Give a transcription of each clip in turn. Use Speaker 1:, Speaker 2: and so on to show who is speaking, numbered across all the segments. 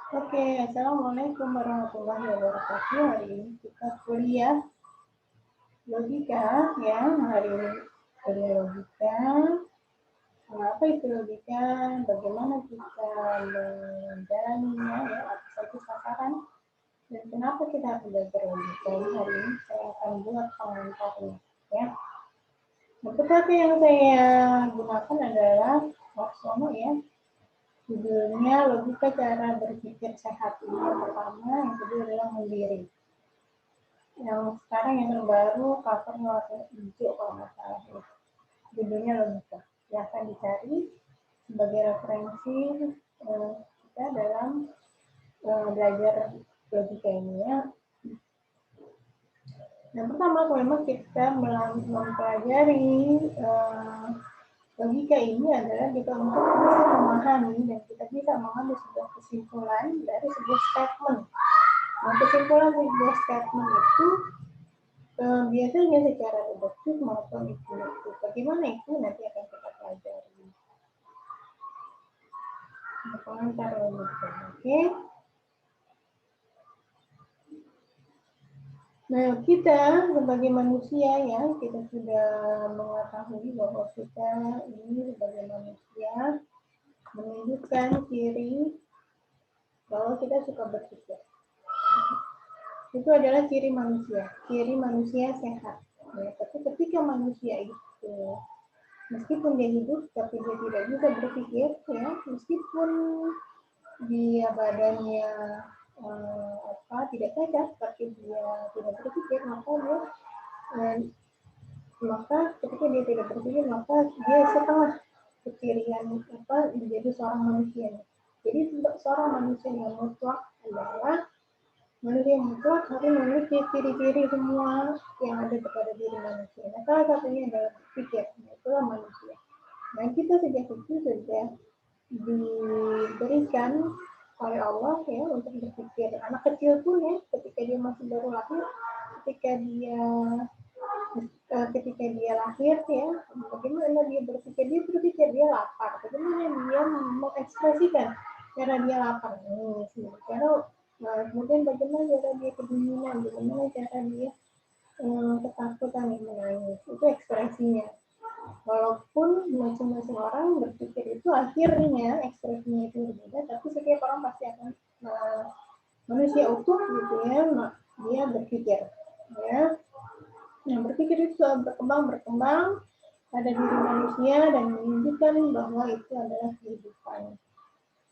Speaker 1: Oke, Assalamualaikum warahmatullahi wabarakatuh. Hari ini kita kuliah logika ya. Hari ini kuliah logika. Apa itu logika? Bagaimana kita menjalaninya ya? Apa saja sasaran dan kenapa kita harus belajar logika? Hari ini saya akan buat komentarnya ya. Seperti yang saya gunakan adalah Waksono ya. Judulnya logika cara berpikir sehat. Ini yang pertama, yang kedua adalah mandiri. Yang sekarang yang terbaru covernya warna hijau kalau nggak salah ya. Judulnya logika. Yang akan dicari sebagai referensi kita dalam belajar logika ini ya. Yang pertama, kalau memang kita mempelajari logika ini adalah kita untuk bisa memahami dan kita bisa mengambil sebuah kesimpulan dari sebuah statement. Nah, kesimpulan sebuah statement itu biasanya secara deduktif maupun induktif. Bagaimana itu nanti akan kita pelajari. Pengantar logika, oke? Nah, kita sebagai manusia ya, kita sudah mengetahui bahwa kita ini sebagai manusia menunjukkan ciri bahwa kita suka berpikir. Itu adalah ciri manusia sehat. Ya, tapi ketika manusia itu meskipun dia hidup tapi dia tidak bisa berpikir ya, meskipun dia badannya tidak cacat tapi dia tidak berpikir maka ketika dia tidak berpikir maka dia setengah kecirian menjadi seorang manusia. Jadi seorang manusia yang mutlak adalah manusia yang mutlak harus memiliki ciri-ciri semua yang ada kepada diri manusia. Nah, salah satunya adalah berpikir, itulah manusia. Nah, kita sejak kecil sudah diberikan oleh Allah ya untuk berpikir. Anak kecil pun ya, ketika dia masih baru lahir, ketika dia lahir ya, bagaimana dia berpikir dia lapar, bagaimana dia mengekspresikan cara dia lapar. Kemudian bagaimana cara dia kedinginan, bagaimana cara dia ketakutan yang menangis, itu ekspresinya. Walaupun masing-masing orang berpikir itu akhirnya ekspresinya itu berbeda, tapi setiap orang pasti akan manusia utuh gitu ya, dia berpikir ya. Nah, berpikir itu berkembang pada diri manusia dan menunjukkan bahwa itu adalah kehidupan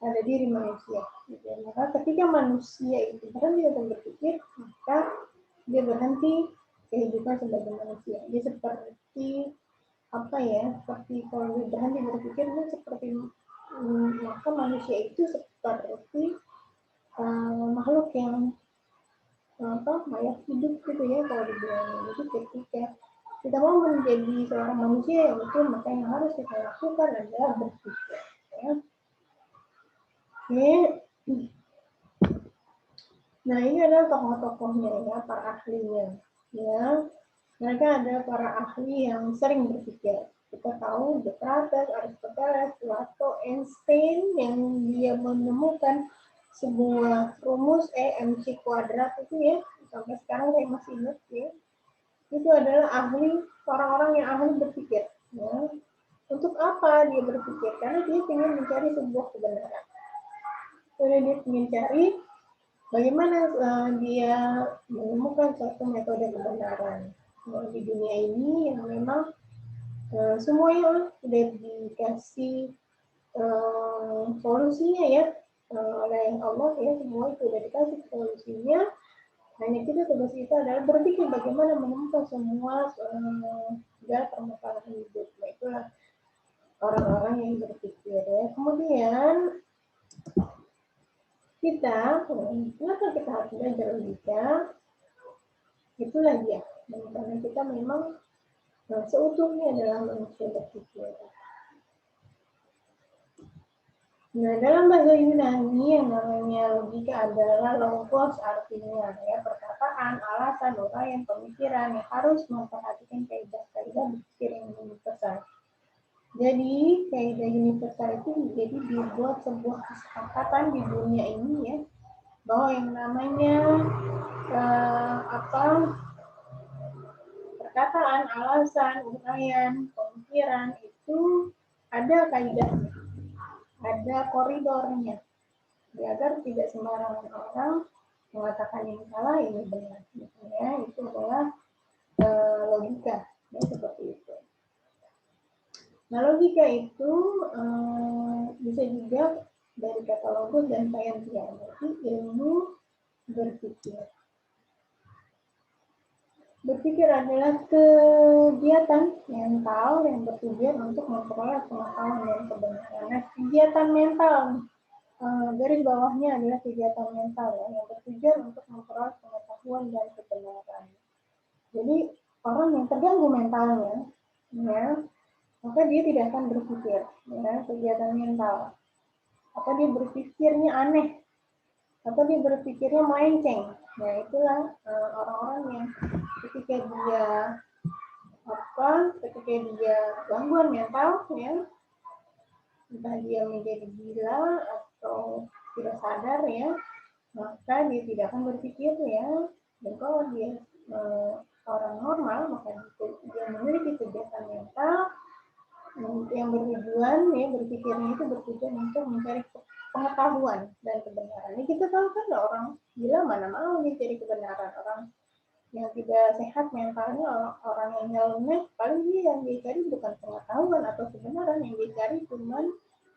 Speaker 1: pada diri manusia. Gitu. Maka ketika manusia itu berhenti untuk berpikir, maka dia berhenti kehidupan sebagai manusia. Dia seperti seperti kalau dia berhenti berpikir itu seperti maka manusia itu seperti makhluk yang mayat hidup gitu ya kalau dibilang. Jadi ketika kita mau menjadi seorang manusia yang betul, maka yang harus kita lakukan adalah berpikir ya. Oke. Nah, ini adalah tokoh-tokohnya ya, para ahlinya ya. Mereka ada para ahli yang sering berpikir. Kita tahu Descartes, Aristoteles, Plato, Einstein yang dia menemukan sebuah rumus E/mc kuadrat itu ya, sampai sekarang saya masih ingat ya. Itu adalah orang-orang yang ahli berpikir. Ya. Untuk apa dia berpikir? Karena dia ingin mencari sebuah kebenaran. Karena dia ingin cari bagaimana dia menemukan suatu metode kebenaran di dunia ini yang memang semuanya sudah dikasih solusinya ya oleh Allah ya, semua itu sudah dikasih solusinya. Hanya tugas kita adalah berpikir bagaimana menemukan semua segala permasalahan hidup. Nah, itulah orang-orang yang berpikir ya. Kemudian kenapa kita harus belajar logika? Itulah dia. Karena kita memang seutuhnya adalah manusia berpikir. Nah, dalam bahasa Yunani yang namanya logika adalah logos, artinya ya perkataan, alasan, uraian, pemikiran yang harus memperhatikan kaidah-kaidah berpikir yang universal. Jadi kaidah universal itu jadi dibuat sebuah kesepakatan di dunia ini ya, bahwa yang namanya perkataan, alasan, uraian, pemikiran itu ada kaidahnya, ada koridornya, agar tidak sembarangan orang mengatakan ini salah, ini benar. Ya, itu adalah logika, ya, seperti itu. Nah, logika itu bisa juga dari kata logos dan scientia, berarti ilmu berpikir. Berpikir adalah kegiatan mental yang bertujuan untuk memperoleh pengetahuan dan kebenaran. Nah, kegiatan mental, garis bawahnya adalah kegiatan mental ya, yang bertujuan untuk memperoleh pengetahuan dan kebenaran. Jadi orang yang terganggu mentalnya, ya, maka dia tidak akan berpikir, ya, kegiatan mental. Atau dia berpikirnya aneh, atau dia berpikirnya melenceng. Nah, itulah orang-orang yang ketika dia gangguan mental, ya, entah dia menjadi gila atau tidak sadar, ya, maka dia tidak akan berpikir, ya. Dan kalau dia orang normal, maka dia memiliki kegiatan mental yang bertujuan, ya, berpikirnya itu bertujuan untuk mencari pengetahuan dan kebenaran. Ini kita tahu kan orang gila mana mau mencari kebenaran, orang yang tidak sehat mentalnya, orang yang nyeleneh, paling dia yang dicari bukan pengetahuan atau kebenaran, yang dicari cuma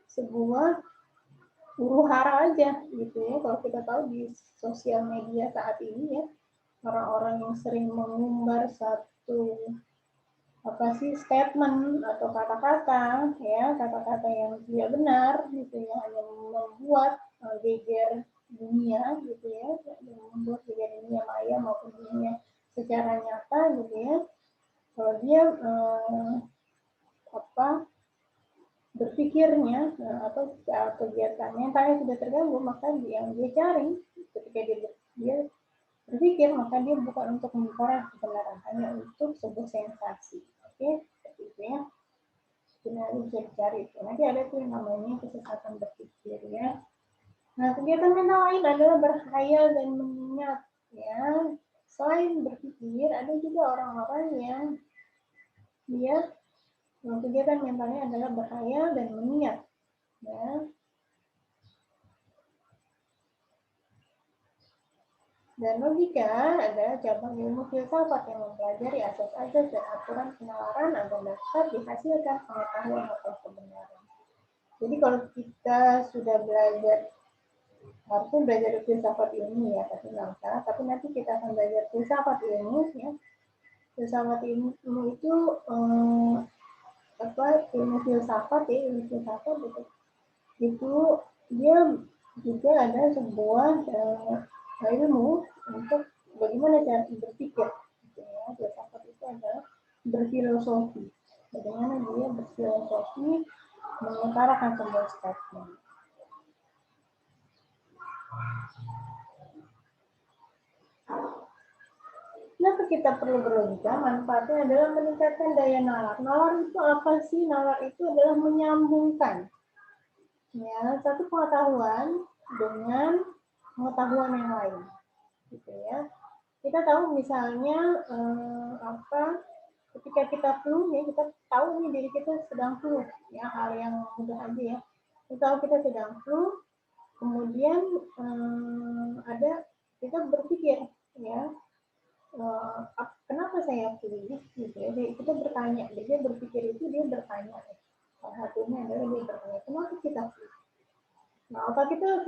Speaker 1: sebuah huru hara aja gitu ya. Kalau kita tahu di sosial media saat ini ya, orang-orang yang sering mengumbar satu statement atau kata-kata, ya, kata-kata yang tidak benar gitu ya, hanya membuat geger dunia gitu ya, membuat geger dunia maya maupun dunia secara nyata gitu ya. Kalau dia berpikirnya atau kegiatan mentalnya sudah terganggu, maka yang dia cari ketika dia berpikir, maka dia bukan untuk memperoleh kebenaran, hanya untuk sebuah sensasi. Oke, seperti itu ya. Sebenarnya bisa dicari itu. Nanti ada tuh yang namanya kesesatan berpikir ya. Nah, kegiatan mental lain adalah berkhayal dan mengingat ya. Selain berpikir, ada juga orang-orang yang dia kegiatan mentalnya adalah berkhayal dan mengingat ya. Dan logika adalah cabang ilmu filsafat yang mempelajari asas-asas dan aturan penalaran agar dapat dihasilkan pengetahuan atau kebenaran. Jadi kalau kita sudah belajar, harusnya belajar filsafat ilmu ya, tapi nggak salah. Tapi nanti kita akan belajar filsafat ilmu ya. Filsafat ilmu itu ilmu filsafat ya, ilmu filsafat itu dia juga ada sebuah ilmu untuk bagaimana cara berpikir. Gitu ya. Filsafat itu adalah berfilosofi. Bagaimana dia berfilosofi mengutarakan sebuah statement. Kenapa kita perlu berlogika? Manfaatnya adalah meningkatkan daya nalar. Nalar itu apa sih? Nalar itu adalah menyambungkan ya, satu pengetahuan dengan pengetahuan yang lain. Gitu ya. Kita tahu misalnya ketika kita flu ya, kita tahu nih diri kita sedang flu ya, hal yang mudah aja ya. Kita tahu kita sedang flu, kemudian kita berpikir ya, kenapa saya flu gitu ya. Kita bertanya, dia berpikir itu dia bertanya. Salah satunya adalah dia bertanya, kenapa kita flu? Nah, otak kita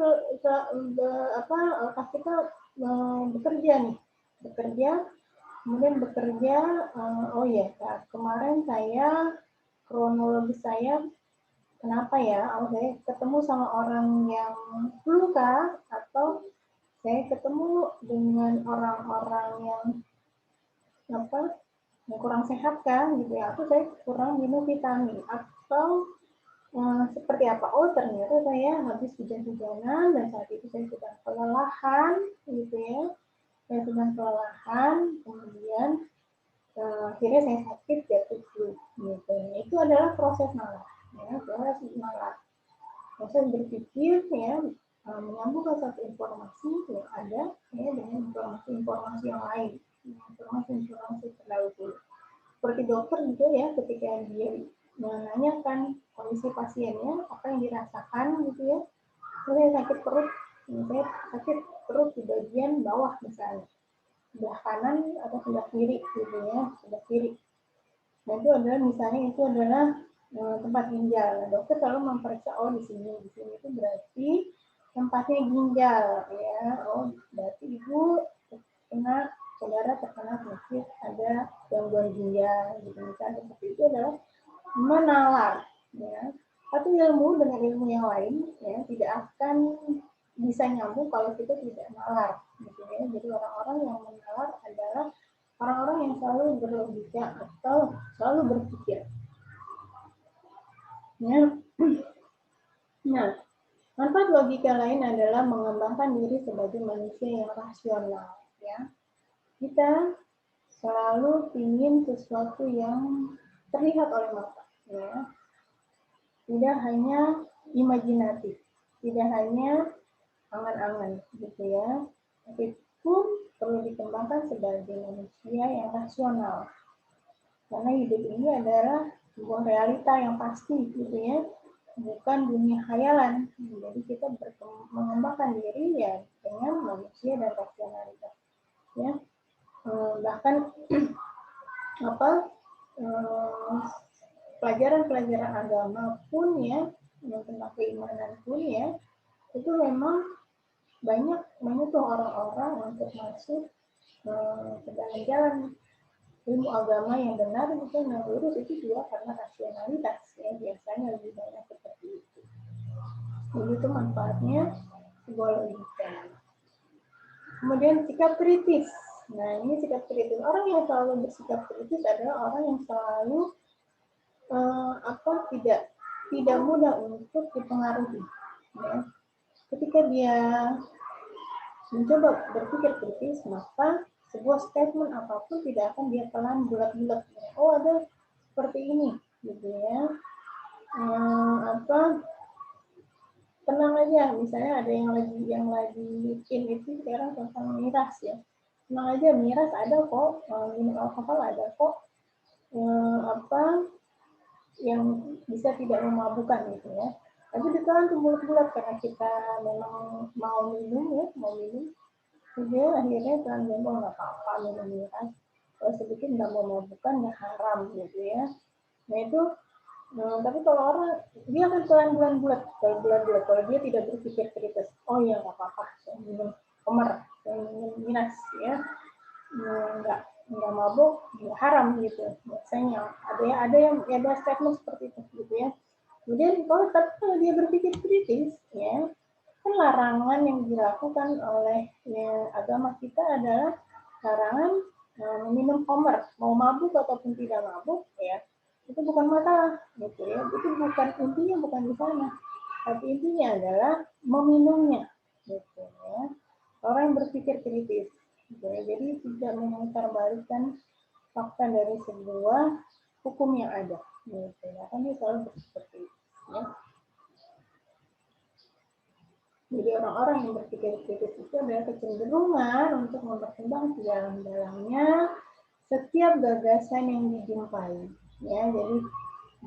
Speaker 1: bekerja nih, kemudian bekerja. Oh ya, kemarin kronologis saya kenapa ya? Saya ketemu sama orang yang flu kah? Atau saya ketemu dengan orang-orang yang kurang sehat kan gitu ya, atau saya kurang minum vitamin, atau seperti apa? Oh, ternyata saya habis hujan-hujanan dan saat itu saya sedang kelelahan gitu ya. Saya sedang kelelahan, kemudian akhirnya saya sakit jatuh flu gitu. Itu adalah proses nalar, ya, proses nalar, proses berpikir, ya, menyambungkan satu informasi yang ada, ya, dengan informasi-informasi yang lain, informasi-informasi terdahulu. Seperti dokter juga, ya, ketika dia menanyakan kondisi pasiennya apa yang dirasakan gitu, ya, saya sakit perut, saya sakit perut di bagian bawah misalnya, sebelah kanan atau sebelah kiri gitu, ya, sebelah kiri. Nah, itu adalah misalnya itu adalah tempat ginjal. Dokter selalu memeriksa, oh di sini itu berarti tempatnya ginjal, ya. Oh, berarti ibu terkena, saudara terkena penyakit ada gangguan ginjal gitu, misalnya seperti itu adalah menalar, ya. Tapi ilmu dengan ilmu yang lain, ya, tidak akan bisa nyambung kalau kita tidak nalar, gitu, ya. Jadi orang-orang yang menalar adalah orang-orang yang selalu berlogika atau selalu berpikir. Ya. Nah, manfaat logika lain adalah mengembangkan diri sebagai manusia yang rasional. Ya, kita selalu ingin sesuatu yang terlihat oleh mata. Ya, tidak hanya imajinatif, tidak hanya angan-angan, gitu, ya. Tapi pun perlu dikembangkan sebagai manusia yang rasional. Karena hidup ini adalah sebuah realita yang pasti, gitu, ya, bukan dunia khayalan. Jadi kita mengembangkan diri, ya, dengan manusia dan rasionalitas, ya. Bahkan pelajaran-pelajaran agama pun, ya, tentang keimanan pun, ya, itu memang banyak tuh orang-orang untuk masuk ke dalam jalan ilmu agama yang benar, itu yang lurus, itu juga karena rasionalitas, ya, biasanya lebih banyak seperti itu. Jadi itu manfaatnya sebuah logika. Kemudian sikap kritis. Nah, ini sikap kritis. Orang yang selalu bersikap kritis adalah orang yang selalu tidak mudah untuk dipengaruhi. Ya. Ketika dia mencoba berpikir kritis, maka sebuah statement apapun tidak akan dia telan bulat-bulat. Oh, ada seperti ini, gitu, ya. Tenang aja, misalnya ada yang lagi in itu sekarang tentang miras, ya. Tenang aja, miras ada kok, minum alkohol ada kok, yang bisa tidak memabukkan, gitu, ya. Tapi ditelan tuh bulat-bulat karena kita memang mau minum, jadi akhirnya telan jempol nggak apa-apa minum miras, kalau sedikit nggak memabukkan nggak haram, gitu, ya. Nah itu, tapi kalau orang dia akan telan bulat, kalau dia tidak berpikir kritis, oh ya nggak apa-apa, saya minum khamar, saya minum miras, ya, nggak mabuk, nggak haram, gitu. Biasanya ada yang ada statement seperti itu, gitu, ya. Kemudian kalau dia berpikir kritis, ya, kan larangan yang dilakukan oleh, ya, agama kita adalah larangan meminum khamar, mau mabuk ataupun tidak mabuk, ya, itu bukan masalah, gitu, ya. Itu bukan intinya, bukan di sana, tapi intinya adalah meminumnya, gitu, ya. Orang yang berpikir kritis, gitu, ya. Jadi tidak memutarbalikkan fakta dari sebuah hukum yang ada, gitu, ya. Kami selalu seperti itu, ya. Jadi orang-orang yang berpikir kritis itu adalah kecenderungan untuk mempertimbangkan sedalam-dalamnya setiap gagasan yang dijumpai, ya. Jadi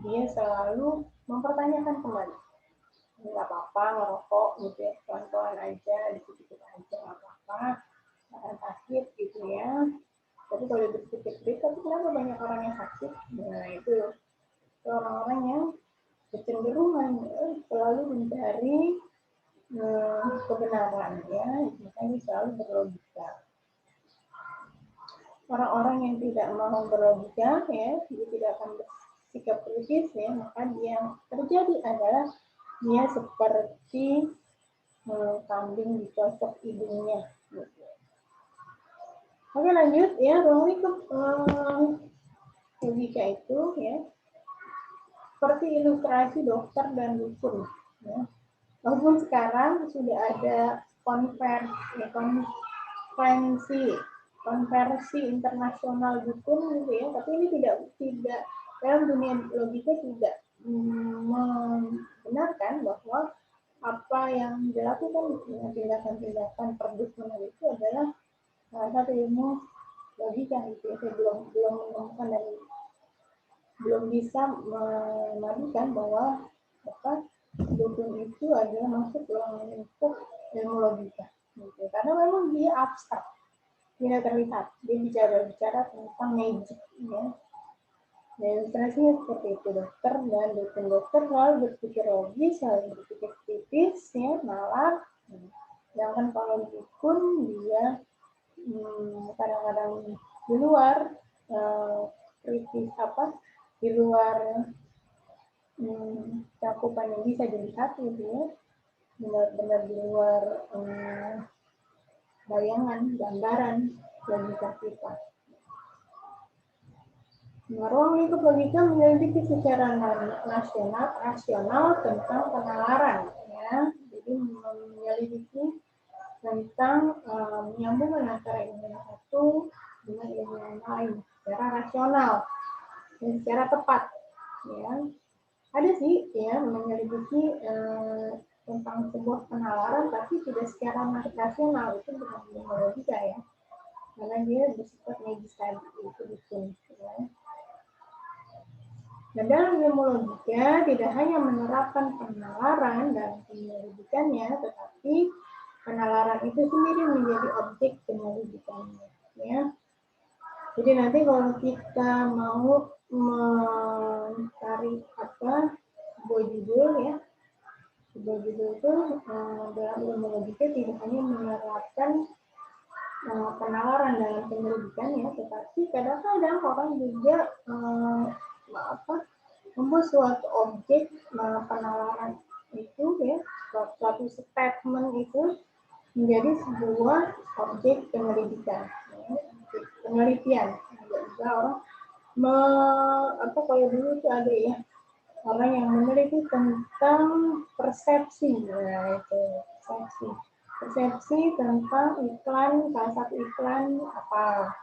Speaker 1: dia selalu mempertanyakan kembali. Nggak apa-apa ngerokok, gitu, ya, pelan-pelan aja, dikit-dikit aja, nggak apa-apa, akan sakit, gitu, ya. Tapi kalau berpikir kritis, tapi kenapa banyak orang yang sakit? Nah, itu orang-orang yang kecenderungan selalu mencari kebenaran, ya, makanya selalu berlogika. Orang-orang yang tidak mau berlogika, ya, dia tidak akan bersikap kritis, ya, maka yang terjadi adalah dia seperti kambing dicocok hidungnya, gitu. Oke, lanjut, ya. Logika itu, ya, seperti ilustrasi dokter dan dukun, ya. Walaupun sekarang sudah ada konferensi konversi internasional dukun gitu ya, tapi ini tidak dalam dunia logika tidak membenarkan bahwa apa yang dilakukan dengan tindakan-tindakan perdukunan itu adalah salah satu ilmu logika gitu ya. Saya belum menemukan dan belum bisa memadukan bahwa dukun itu adalah masuk dalam lingkup ilmu logika gitu. Karena memang dia abstrak, tidak terlihat, dia bicara tentang magic ya. Dan ilustrasinya seperti itu, dokter dan dokter selalu berpikir logis, selalu berpikir kritis ya, nalar. Sedangkan kalau dukun dia kadang-kadang di luar kritis di luar cakupan yang bisa dilihat gitu ya, benar-benar di luar bayangan, gambaran logika kita. Nah, ruang lingkup logika menyelidiki secara rasional tentang penalaran, ya. Jadi menyelidiki tentang menyambungkan antara ilmu yang satu dengan ilmu yang lain secara rasional dan secara tepat, ya. Ada sih, ya, menyelidiki tentang sebuah penalaran, tapi tidak secara rasional, itu bukan ilmu logika ya, karena dia bersifat magis tadi, itu dukun, ya. Dan dalam ilmu logika tidak hanya menerapkan penalaran dalam penyelidikannya, tetapi penalaran itu sendiri menjadi objek penyelidikannya. Ya. Jadi nanti kalau kita mau mencari sebuah judul ya, sebuah judul itu dalam ilmu logika tidak hanya menerapkan penalaran dalam penyelidikannya, tetapi kadang-kadang orang juga membuat suatu objek penalaran itu ya, suatu statement itu menjadi sebuah objek penyelidikan, ya, penelitian. Juga orang kalau dulu itu ada ya, orang yang meneliti tentang persepsi, ya itu persepsi tentang iklan, salah satu iklan apa,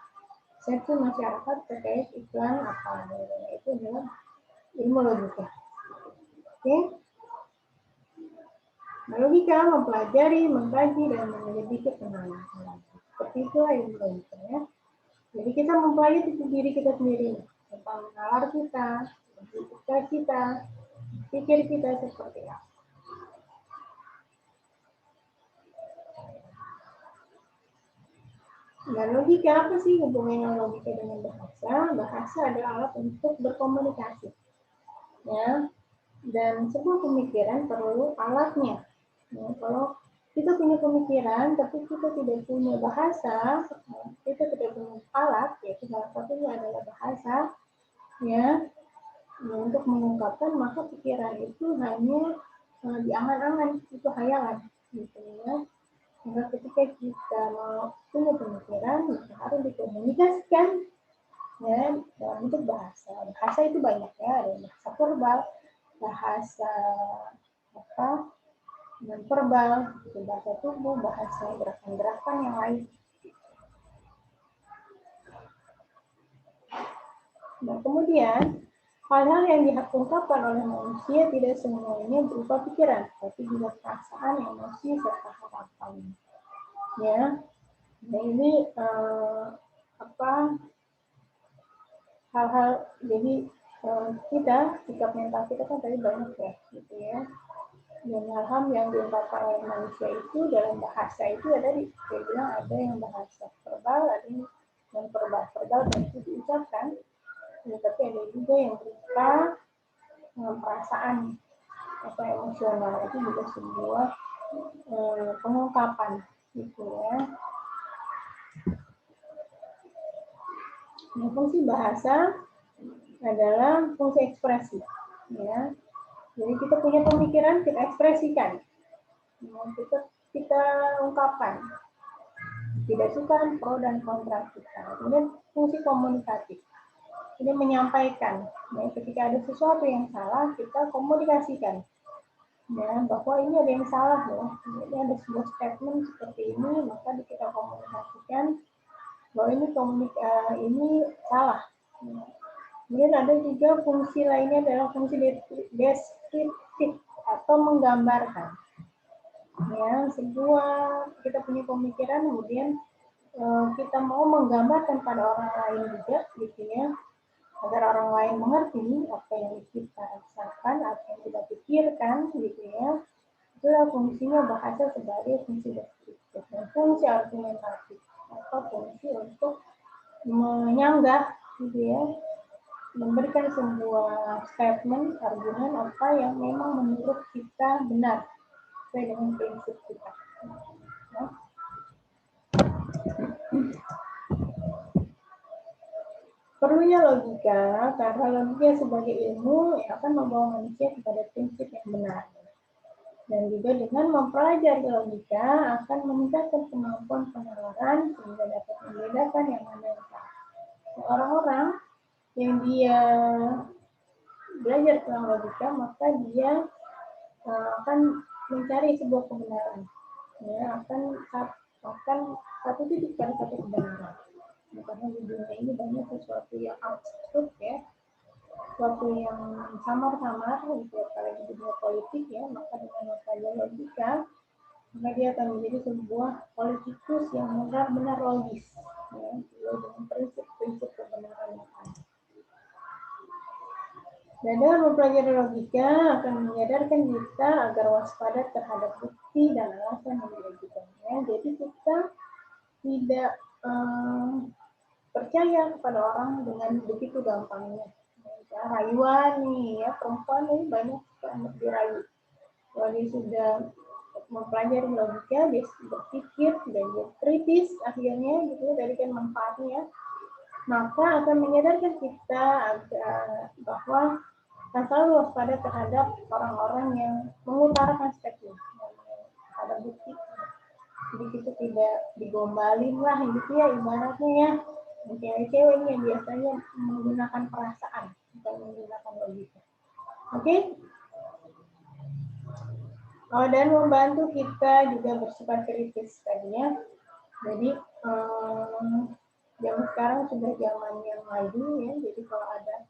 Speaker 1: persepsi masyarakat terkait iklan apa, itu adalah ilmu logika. Oke. Nah, logika mempelajari, mengkaji, dan menyelidiki penalaran. Seperti itulah ilmu logika ya. Jadi kita mempelajari diri kita sendiri tentang nalar kita, logika kita, pikir kita seperti apa. Nah, logika apa sih hubungannya logika dengan bahasa? Bahasa adalah alat untuk berkomunikasi. Ya. Dan sebuah pemikiran perlu alatnya. Ya, kalau kita punya pemikiran, tapi kita tidak punya bahasa, kita tidak punya alat, yaitu salah satunya adalah bahasa, ya, untuk mengungkapkan, maka pikiran itu hanya di angan-angan, itu hayalan, gitu ya. Maka ketika kita mau punya pemikiran, maka harus dikomunikasikan, ya, dalam bentuk bahasa. Bahasa itu banyak ya, ada bahasa verbal, bahasa non-verbal, bahasa tubuh, bahasa gerakan-gerakan yang lain. Nah, kemudian hal-hal yang diungkapkan oleh manusia tidak semuanya berupa pikiran, tapi juga perasaan, emosi, serta harapan. Ya, nah ini hal-hal, jadi kita sikap mental kita kan tadi banyak ya, gitu ya. Dan hal-hal yang diungkapkan oleh manusia itu dalam bahasa itu saya bilang ada yang bahasa verbal, ada yang non-verbal. Verbal berarti diucapkan, ya, tapi ada juga yang berupa perasaan atau emosional, itu juga sebuah pengungkapan gitu ya. Nah, fungsi bahasa adalah fungsi ekspresi, ya. Jadi kita punya pemikiran, kita ekspresikan, kita ungkapkan, tidak suka, pro dan kontra kita. Kemudian fungsi komunikatif, ini menyampaikan, ya, ketika ada sesuatu yang salah, kita komunikasikan, ya, bahwa ini ada yang salah, ya, ini ada sebuah statement seperti ini, maka kita komunikasikan bahwa ini salah. Kemudian ada juga fungsi lainnya adalah fungsi deskriptif atau menggambarkan. Ya, kita punya pemikiran, kemudian kita mau menggambarkan pada orang lain juga, gitu ya, agar orang lain mengerti apa yang kita rasakan, apa yang kita pikirkan, gitu ya. Itulah fungsinya bahasa sebagai fungsi deskriptif dan fungsi argumentatif atau fungsi untuk menyanggah, gitu ya, memberikan sebuah statement, argumen apa yang memang menurut kita benar sesuai dengan prinsip kita. Ya. Perlunya logika, karena logika sebagai ilmu yang akan membawa manusia kepada prinsip yang benar. Dan juga dengan mempelajari logika akan meningkatkan kemampuan penalaran sehingga dapat membedakan yang mana yang salah. Orang-orang yang dia belajar tentang logika, maka dia akan mencari sebuah kebenaran. Ya, akan satu titik pada satu kebenaran. Nah, karena di dunia ini banyak sesuatu yang absurd, ya, sesuatu yang samar-samar, gitu, apalagi di dunia politik, ya, maka dengan mempelajari logika, maka dia akan menjadi sebuah politikus yang benar-benar logis, ya, dengan prinsip-prinsip kebenaran yang ada. Dan dengan mempelajari logika akan menyadarkan kita agar waspada terhadap bukti dan alasan yang diajukannya. Jadi kita tidak percaya kepada orang dengan begitu gampangnya. Ya, rayuan nih, ya, perempuan ini banyak yang dirayu. Kalau dia sudah mempelajari logika, dia berpikir dan dia kritis, akhirnya gitu, dari kan manfaatnya, maka akan menyadarkan kita bahwa akan selalu waspada terhadap orang-orang yang mengutarakan statement ada bukti. Jadi kita tidak digombalin lah gitu ya, ibaratnya ya, cewek-cewek yang biasanya menggunakan perasaan bukan menggunakan logika. Oke? Dan membantu kita juga bersifat kritis tadinya. Jadi zaman sekarang sudah zaman yang maju, ya, jadi kalau ada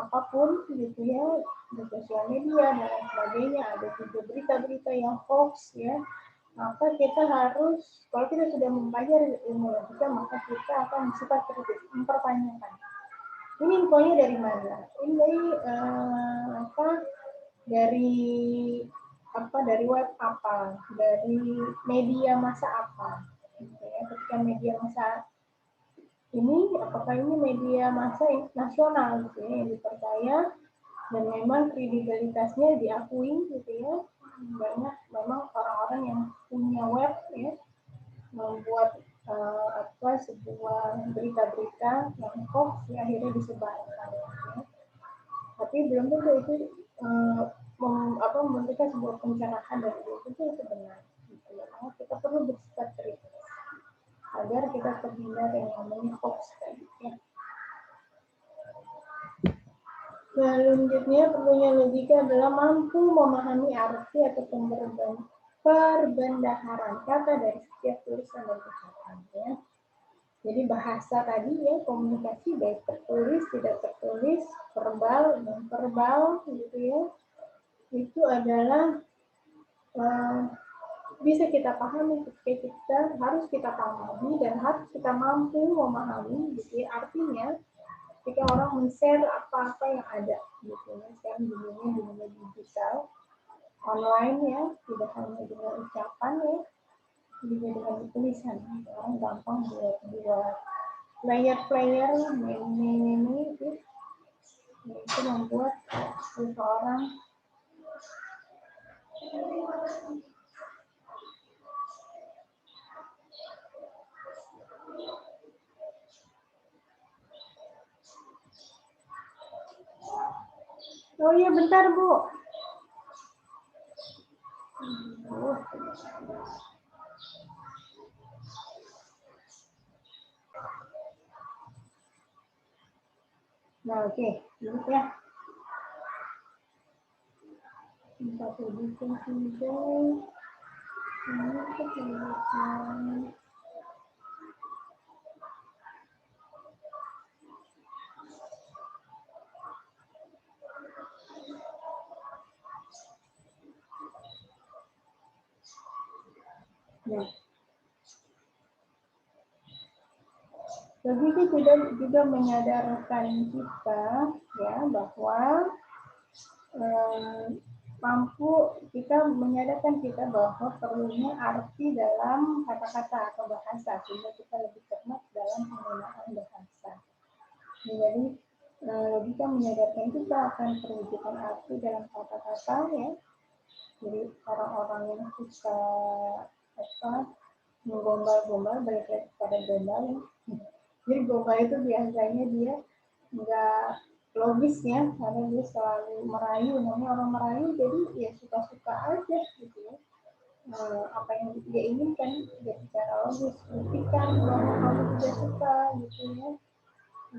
Speaker 1: apapun gitu ya, di sosial media dan lain sebagainya, ada juga berita-berita yang hoax, ya, maka kita harus, kalau kita sudah mempelajari ilmu logika, maka kita akan bersifat kritis, mempertanyakan ini infonya dari mana, ini dari web apa, dari media massa apa, gitu ya. Ketika media massa ini, apakah ini media massa nasional gitu ya, yang dipercaya dan memang kredibilitasnya diakui gitu ya. Banyak memang orang-orang yang punya web, ya, membuat sebuah berita-berita yang hoax, ya, akhirnya disebarkan, ya. Tapi belum tentu itu memberikan sebuah pencerahan dari itu sebenarnya, gitu ya. Nah, kita perlu bersifat kritis agar kita terhindar dari yang namanya hoax tadi, ya. Selanjutnya, perlunya logika adalah mampu memahami arti atau perbendaharaan kata dari setiap tulisan dan ucapan, ya. Jadi bahasa tadi, ya, komunikasi baik tertulis, tidak tertulis, verbal, non verbal, gitu ya, itu adalah bisa kita pahami ketika harus kita pahami dan harus kita mampu memahami, gitu ya. Artinya ketika orang men-share apa-apa yang ada, gitu ya, sekarang dunia digital online, ya, tidak hanya dengan ucapan, ya, juga dengan tulisan. Orang gampang buat player meme itu membuat seseorang oh iya bentar Bu. Nah, oke, duduk ya. Satu bikin sidang. Ini kegiatan. Nah, logika juga menyadarkan kita ya bahwa mampu kita menyadarkan kita bahwa perlunya arti dalam kata-kata atau bahasa sehingga kita lebih cermat dalam penggunaan bahasa. Jadi logika menyadarkan kita akan perwujudan arti dalam kata-kata ya. Jadi orang-orang yang suka menggombal-gombal balik lagi pada gombal ya. Jadi gombal itu biasanya dia nggak logis ya, karena dia selalu merayu, namanya orang merayu, jadi ya suka-suka aja gitu ya. Apa yang dia inginkan tidak secara logis, buktikan bahwa kamu tidak suka gitu ya,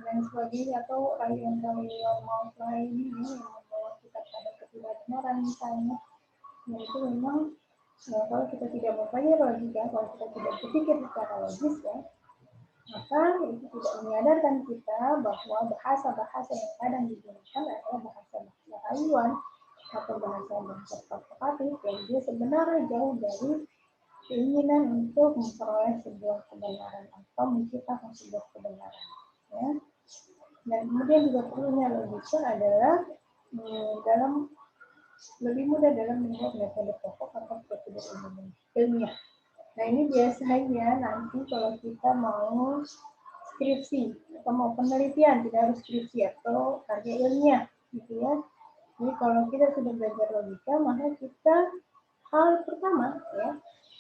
Speaker 1: dan sebagainya, atau rayuan-rayuan mau lainnya yang membawa kita pada ketidakbenaran misalnya. Nah itu memang kalau kita tidak mempunyai logika, kalau kita tidak berpikir secara logis ya, maka itu tidak menyadarkan kita bahwa bahasa-bahasa yang kadang digunakan adalah bahasa-bahasa rayuan atau bahasa-bahasa provokatif yang dia sebenarnya jauh dari keinginan untuk memperoleh sebuah kebenaran atau menciptakan sebuah kebenaran. Ya. Dan kemudian juga perlunya logika adalah dalam lebih mudah dalam membuat metode pokok atau prosedur ilmiah. Nah ini biasanya nanti kalau kita mau skripsi atau mau penelitian, tidak harus skripsi atau karya ilmiah gitu ya. Jadi kalau kita sudah belajar logika, maka kita hal pertama ya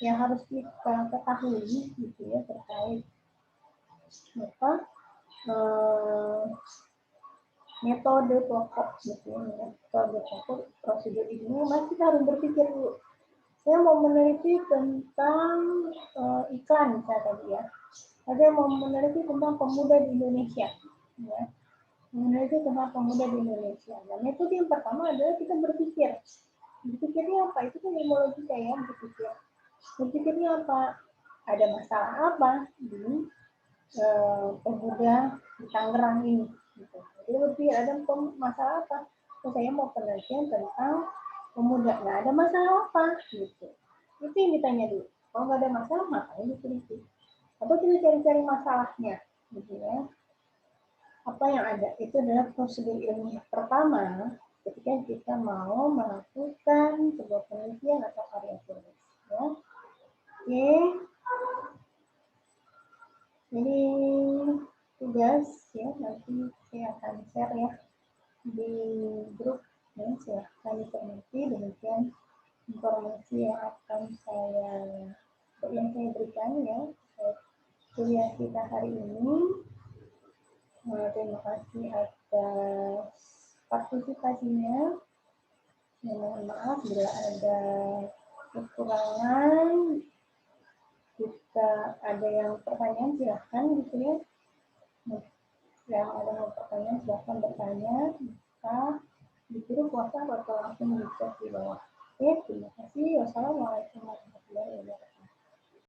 Speaker 1: yang harus kita ketahui gitu ya terkait apa metode pokok gitu ya, metode pokok prosedur ini, maka kita harus berpikir dulu. Saya mau meneliti tentang iklan misalnya tadi ya. Saya mau meneliti tentang pemuda di Indonesia. Ya. Meneliti tentang pemuda di Indonesia. Nah, metode yang pertama adalah kita berpikir. Berpikirnya apa? Itu kan ilmu logika ya, berpikir. Berpikirnya apa? Ada masalah apa di pemuda di Tangerang ini? Gitu. Jadi berpikir ada masalah apa? Saya mau penelitian tentang pemuda. Nah, ada masalah apa? Gitu. Itu yang ditanya dulu. Kalau nggak ada masalah, makanya diteliti. Atau kita cari-cari masalahnya, gitu ya. Apa yang ada? Itu adalah prosedur ilmiah pertama ketika kita mau melakukan sebuah penelitian atau karya tulis. Ya. Oke. Ini tugas ya, nanti saya akan share ya di grup. Ya, silahkan dicermati, demikian informasi yang akan saya berikan ya kuliah kita hari ini. Terima kasih atas partisipasinya. Mohon maaf bila ada kekurangan. Jika ada yang pertanyaan silahkan gitu ya. Yang ada yang pertanyaan silahkan bertanya. Maka disuruh WhatsApp atau langsung di chat di bawah. Oke, terima kasih. Wassalamualaikum warahmatullahi wabarakatuh.